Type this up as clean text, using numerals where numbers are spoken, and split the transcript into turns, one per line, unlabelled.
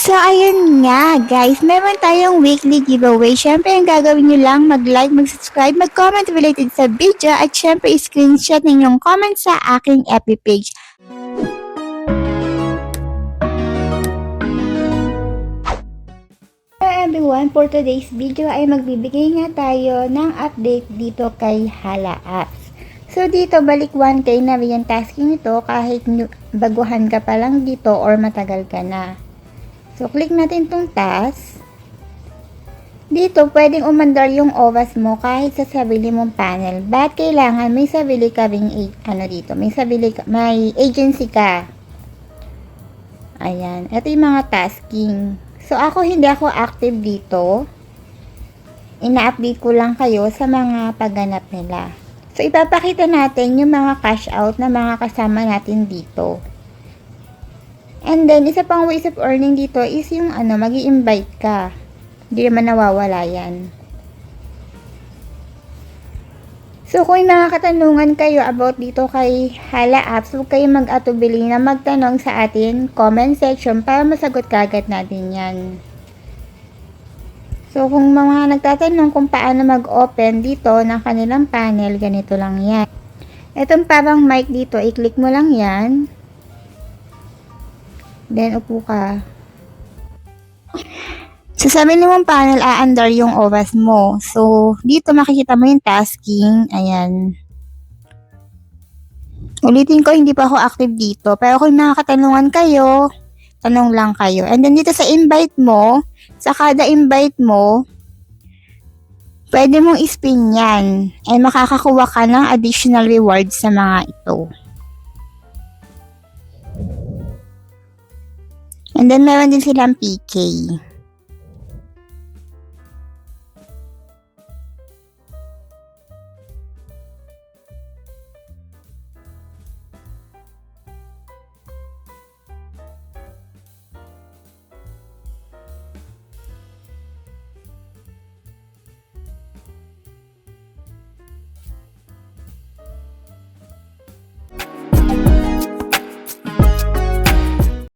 So, ayun nga, guys. Meron tayong weekly giveaway. Syempre, ang gagawin nyo lang, mag-like, mag-subscribe, mag-comment related sa video, at syempre, screenshot ninyong comment sa aking FB page. Hello everyone, for today's video ay magbibigay nga tayo ng update dito kay Hala Apps. So, dito, balik 1K na yung tasking ito kahit baguhan ka pa lang dito or matagal ka na. So, click natin itong task. Dito, pwedeng umandar yung OWASP mo kahit sa sarili mong panel. Ba't kailangan may sarili ka ring, dito, may agency ka. Ayan. Ito yung mga tasking. So, hindi ako active dito. Ina-update ko lang kayo sa mga pagganap nila. So, ipapakita natin yung mga cash out na mga kasama natin dito. And then, isa pang ways of earning dito is yung magi-invite ka. Hindi naman nawawala yan. So, kung may mga katanungan kayo about dito kay Hala Apps, huwag kayo mag-atubili na magtanong sa atin comment section para masagot kagad natin yan. So, kung mga nagtatanong kung paano mag-open dito ng kanilang panel, ganito lang yan. Itong parang mic dito, i-click mo lang yan. Then, upo ka. So, sa minimum panel, aandar yung OWASP mo. So, dito makikita mo yung tasking. Ayan. Ulitin ko, hindi pa ako active dito. Pero kung nakakatanungan kayo, tanong lang kayo. And then, dito sa invite mo, sa kada invite mo, pwede mong spin yan. And makakakuha ka ng additional rewards sa mga ito. And then, meron din silang PK.